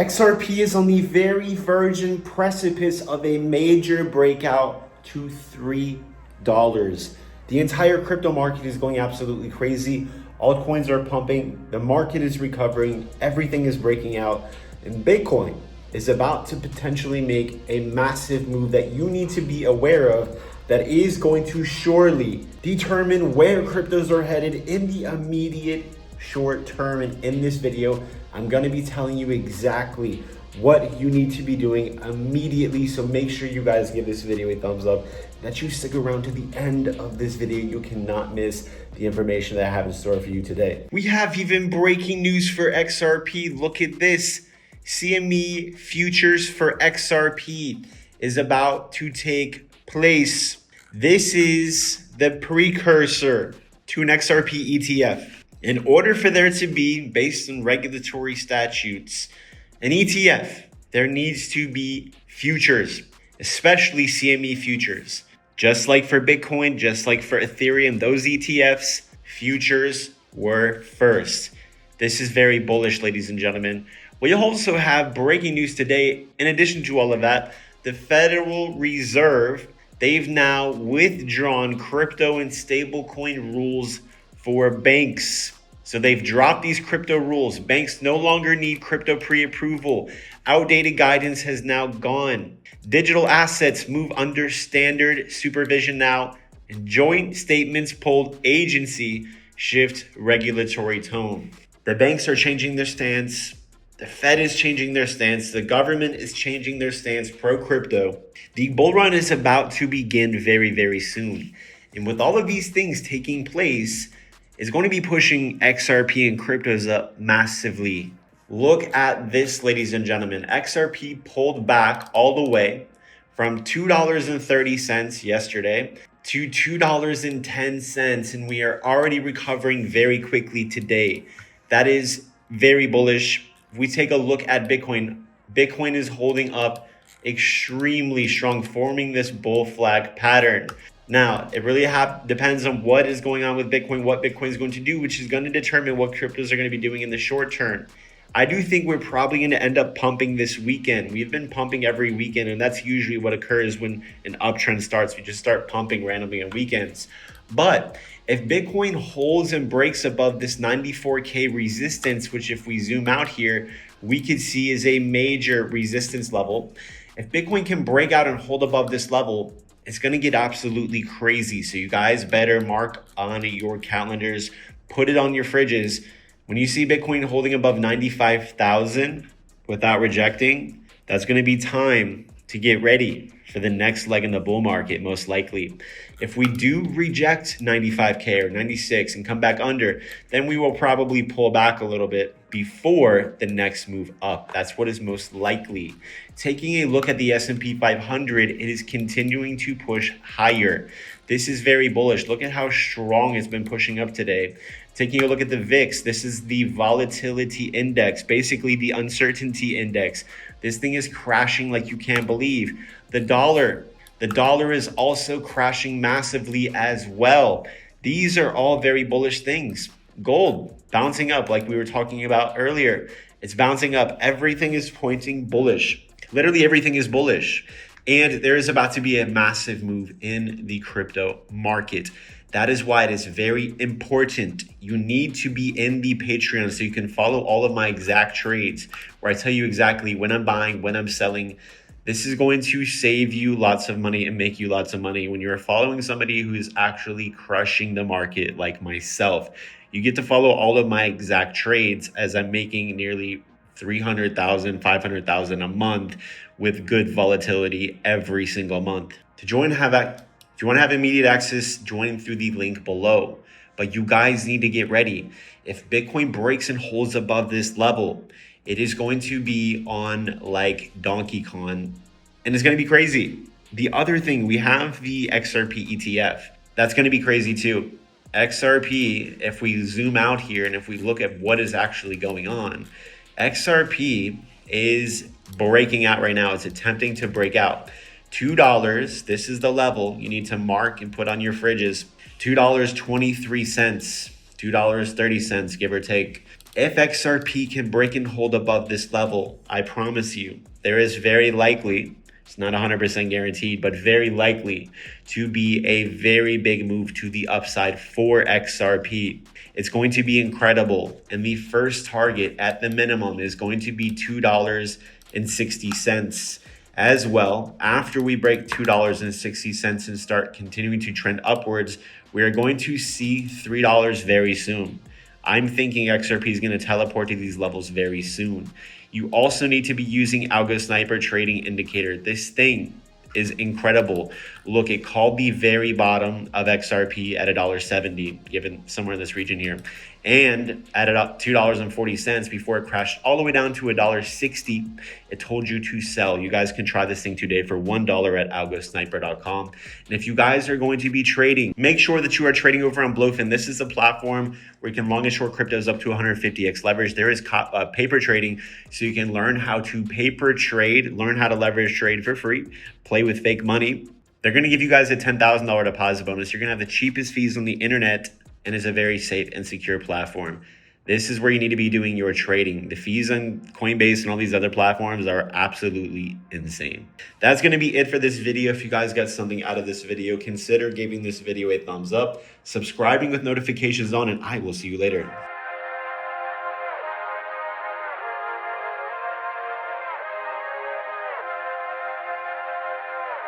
XRP is on the very virgin precipice of a major breakout to $3. The entire crypto market is going absolutely crazy. Altcoins are pumping, the market is recovering, everything is breaking out, and Bitcoin is about to potentially make a massive move that you need to be aware of that is going to surely determine where cryptos are headed in the immediate short term. And in this video, I'm going to be telling you exactly what you need to be doing immediately. So make sure you guys give this video a thumbs up, that you stick around to the end of this video. You cannot miss the information that I have in store for you today. We have even breaking news for XRP. Look at this. CME futures for XRP is about to take place. This is the precursor to an XRP ETF. In order for there to be, based on regulatory statutes, an ETF, there needs to be futures, especially CME futures. Just like for Bitcoin, just like for Ethereum, those ETFs, futures were first. This is very bullish, ladies and gentlemen. We also have breaking news today. In addition to all of that, the Federal Reserve, they've now withdrawn crypto and stablecoin rules for banks. So they've dropped these crypto rules. Banks no longer need crypto pre-approval. Outdated guidance has now gone. Digital assets move under standard supervision now. And joint statements polled agency shift regulatory tone. The banks are changing their stance. The Fed is changing their stance. The government is changing their stance pro-crypto. The bull run is about to begin very, very soon. And with all of these things taking place, it's going to be pushing XRP and cryptos up massively. Look at this, ladies and gentlemen. XRP pulled back all the way from $2.30 yesterday to $2.10, and we are already recovering very quickly today. That is very bullish. If we take a look at Bitcoin, Bitcoin is holding up extremely strong, forming this bull flag pattern. Now, it really depends on what is going on with Bitcoin, what Bitcoin is going to do, which is going to determine what cryptos are going to be doing in the short term. I do think we're probably going to end up pumping this weekend. We've been pumping every weekend, and that's usually what occurs when an uptrend starts. We just start pumping randomly on weekends. But if Bitcoin holds and breaks above this 94K resistance, which if we zoom out here, we could see is a major resistance level. If Bitcoin can break out and hold above this level, it's going to get absolutely crazy. So you guys better mark on your calendars, put it on your fridges. When you see Bitcoin holding above 95,000 without rejecting, that's going to be time to get ready for the next leg in the bull market, most likely. If we do reject 95K or 96 and come back under, then we will probably pull back a little bit before the next move up. That's what is most likely. Taking a look at the S&P 500, it is continuing to push higher. This is very bullish. Look at how strong it's been pushing up today. Taking a look at the VIX, this is the volatility index, basically the uncertainty index. This thing is crashing like you can't believe. The dollar is also crashing massively as well. These are all very bullish things. Gold bouncing up like we were talking about earlier. It's bouncing up. Everything is pointing bullish. Literally everything is bullish. And there is about to be a massive move in the crypto market. That is why it is very important. You need to be in the Patreon so you can follow all of my exact trades where I tell you exactly when I'm buying, when I'm selling. This is going to save you lots of money and make you lots of money when you're following somebody who is actually crushing the market like myself. You get to follow all of my exact trades as I'm making nearly 300,000, 500,000 a month with good volatility every single month. To join, if you want to have immediate access, join through the link below. But you guys need to get ready. If Bitcoin breaks and holds above this level, it is going to be on like Donkey Kong, and it's going to be crazy. The other thing, we have the XRP ETF. That's going to be crazy too. XRP, if we zoom out here and if we look at what is actually going on, XRP is breaking out right now. It's attempting to break out. $2, this is the level you need to mark and put on your fridges. $2.23, $2.30, give or take. If XRP can break and hold above this level, I promise you, there is very likely, it's not 100% guaranteed, but very likely to be a very big move to the upside for XRP. It's going to be incredible. And the first target at the minimum is going to be $2.60 as well. After we break $2.60 and start continuing to trend upwards, we are going to see $3 very soon. I'm thinking XRP is going to teleport to these levels very soon. You also need to be using ALGOSNIPER trading indicator. This thing is incredible. Look, it called the very bottom of XRP at $1.70, given somewhere in this region here, and at $2.40 before it crashed all the way down to $1.60. It told you to sell. You guys can try this thing today for $1 at algosniper.com. And if you guys are going to be trading, make sure that you are trading over on Blowfin. This is a platform where you can long and short cryptos up to 150x leverage. There is paper trading, so you can learn how to paper trade, learn how to leverage trade for free, play with fake money. They're going to give you guys a $10,000 deposit bonus. You're going to have the cheapest fees on the internet, and is a very safe and secure platform. This is where you need to be doing your trading. The fees on Coinbase and all these other platforms are absolutely insane. That's going to be it for this video. If you guys got something out of this video, consider giving this video a thumbs up, subscribing with notifications on, and I will see you later.